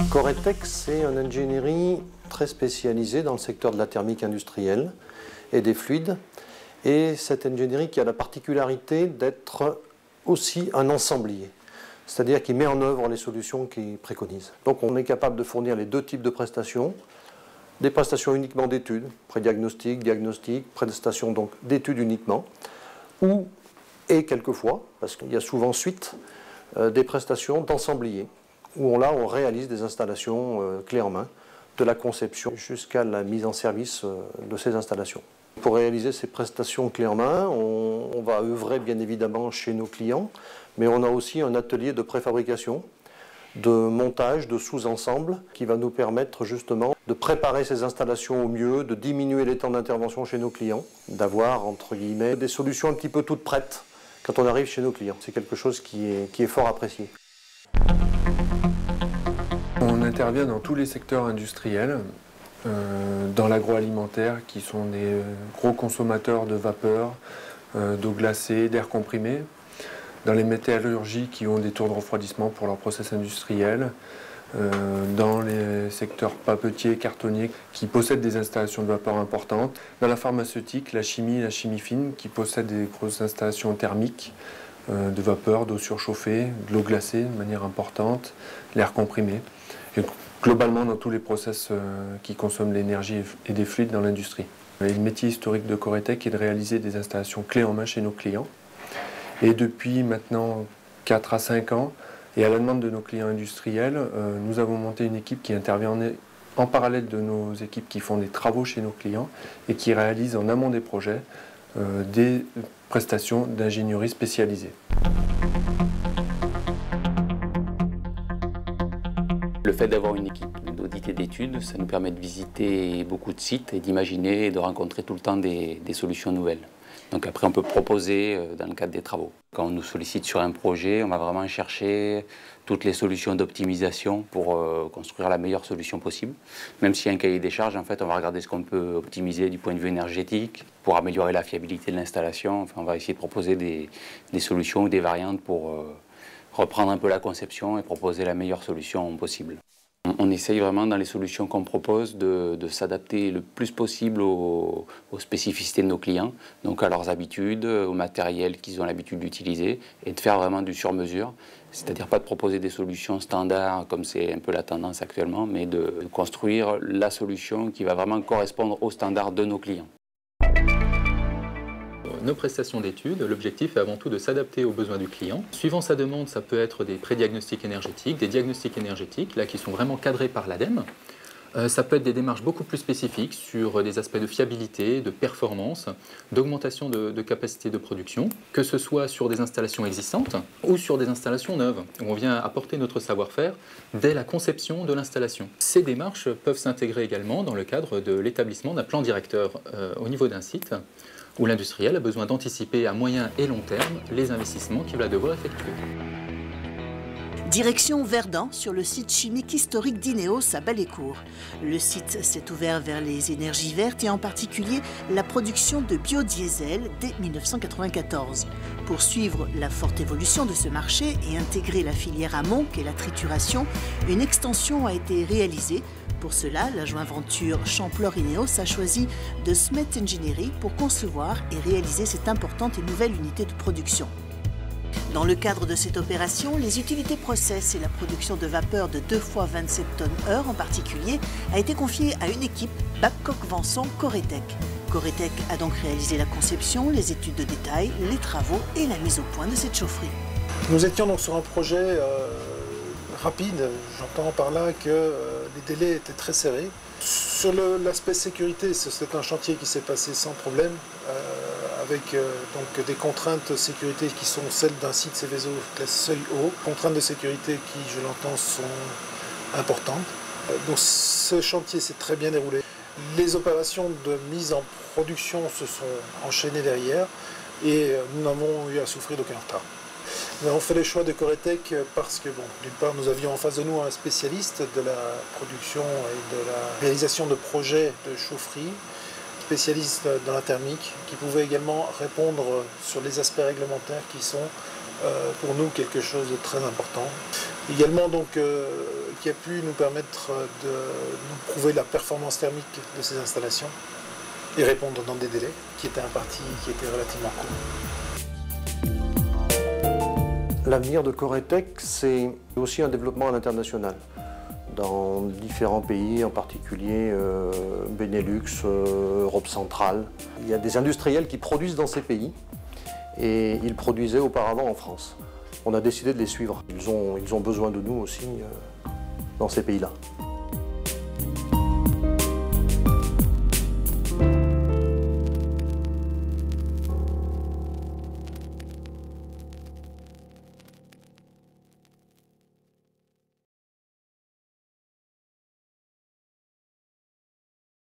Coretech, c'est une ingénierie très spécialisée dans le secteur de la thermique industrielle et des fluides. Et cette ingénierie qui a la particularité d'être aussi un ensemblier, c'est-à-dire qui met en œuvre les solutions qu'il préconise. Donc on est capable de fournir les deux types de prestations, des prestations uniquement d'études, pré-diagnostic, diagnostic, prestations donc d'études uniquement, et quelquefois, parce qu'il y a souvent suite, des prestations d'ensemblier, où là on réalise des installations clés en main, de la conception jusqu'à la mise en service de ces installations. Pour réaliser ces prestations clés en main, on va œuvrer bien évidemment chez nos clients, mais on a aussi un atelier de préfabrication, de montage, de sous-ensemble, qui va nous permettre justement de préparer ces installations au mieux, de diminuer les temps d'intervention chez nos clients, d'avoir entre guillemets des solutions un petit peu toutes prêtes quand on arrive chez nos clients. C'est quelque chose qui est fort apprécié. On intervient dans tous les secteurs industriels, dans l'agroalimentaire qui sont des gros consommateurs de vapeur, d'eau glacée, d'air comprimé, dans les métallurgies qui ont des tours de refroidissement pour leurs process industriels, dans les secteurs papetiers, cartonniers qui possèdent des installations de vapeur importantes, dans la pharmaceutique, la chimie fine qui possèdent des grosses installations thermiques de vapeur, d'eau surchauffée, de l'eau glacée de manière importante, l'air comprimé. Et globalement dans tous les process qui consomment l'énergie et des fluides dans l'industrie. Le métier historique de Coretech est de réaliser des installations clés en main chez nos clients. Et depuis maintenant 4 à 5 ans, et à la demande de nos clients industriels, nous avons monté une équipe qui intervient en parallèle de nos équipes qui font des travaux chez nos clients et qui réalisent en amont des projets des prestations d'ingénierie spécialisée. Le fait d'avoir une équipe d'audit et d'études, ça nous permet de visiter beaucoup de sites et d'imaginer et de rencontrer tout le temps des solutions nouvelles. Donc après, on peut proposer dans le cadre des travaux. Quand on nous sollicite sur un projet, on va vraiment chercher toutes les solutions d'optimisation pour construire la meilleure solution possible. Même s'il y a un cahier des charges, en fait, on va regarder ce qu'on peut optimiser du point de vue énergétique pour améliorer la fiabilité de l'installation. Enfin, on va essayer de proposer des solutions ou des variantes pour reprendre un peu la conception et proposer la meilleure solution possible. On essaye vraiment dans les solutions qu'on propose de s'adapter le plus possible aux spécificités de nos clients, donc à leurs habitudes, au matériel qu'ils ont l'habitude d'utiliser, et de faire vraiment du sur-mesure, c'est-à-dire pas de proposer des solutions standards comme c'est un peu la tendance actuellement, mais de construire la solution qui va vraiment correspondre aux standards de nos clients. Nos prestations d'études, l'objectif est avant tout de s'adapter aux besoins du client. Suivant sa demande, ça peut être des pré-diagnostics énergétiques, des diagnostics énergétiques, là qui sont vraiment cadrés par l'ADEME. Ça peut être des démarches beaucoup plus spécifiques sur des aspects de fiabilité, de performance, d'augmentation de capacité de production, que ce soit sur des installations existantes ou sur des installations neuves, où on vient apporter notre savoir-faire dès la conception de l'installation. Ces démarches peuvent s'intégrer également dans le cadre de l'établissement d'un plan directeur au niveau d'un site, où l'industriel a besoin d'anticiper à moyen et long terme les investissements qu'il va devoir effectuer. Direction Verdun, sur le site chimique historique d'Ineos à Balécourt. Le site s'est ouvert vers les énergies vertes et en particulier la production de biodiesel dès 1994. Pour suivre la forte évolution de ce marché et intégrer la filière amont qu'est la trituration, une extension a été réalisée. Pour cela, la joint venture Champlor-Ineos a choisi de Smet Engineering pour concevoir et réaliser cette importante et nouvelle unité de production. Dans le cadre de cette opération, les utilités process et la production de vapeur de 2 fois 27 tonnes-heure en particulier a été confiée à une équipe Babcock-Vanson Coretech. Coretech a donc réalisé la conception, les études de détail, les travaux et la mise au point de cette chaufferie. Nous étions donc sur un projet rapide, j'entends par là que les délais étaient très serrés. Sur l'aspect sécurité, c'est un chantier qui s'est passé sans problème, avec donc des contraintes de sécurité qui sont celles d'un site Seveso classe seuil haut, contraintes de sécurité qui, je l'entends, sont importantes. Donc ce chantier s'est très bien déroulé. Les opérations de mise en production se sont enchaînées derrière et nous n'avons eu à souffrir d'aucun retard. Nous avons fait le choix de Coretech parce que, bon, d'une part, nous avions en face de nous un spécialiste de la production et de la réalisation de projets de chaufferie, spécialiste dans la thermique, qui pouvait également répondre sur les aspects réglementaires qui sont pour nous quelque chose de très important. Également donc, qui a pu nous permettre de nous prouver la performance thermique de ces installations et répondre dans des délais qui étaient impartis, qui étaient relativement courts. L'avenir de Coretech, c'est aussi un développement à l'international. Dans différents pays, en particulier Benelux, Europe centrale. Il y a des industriels qui produisent dans ces pays et ils produisaient auparavant en France. On a décidé de les suivre. Ils ont besoin de nous aussi dans ces pays-là.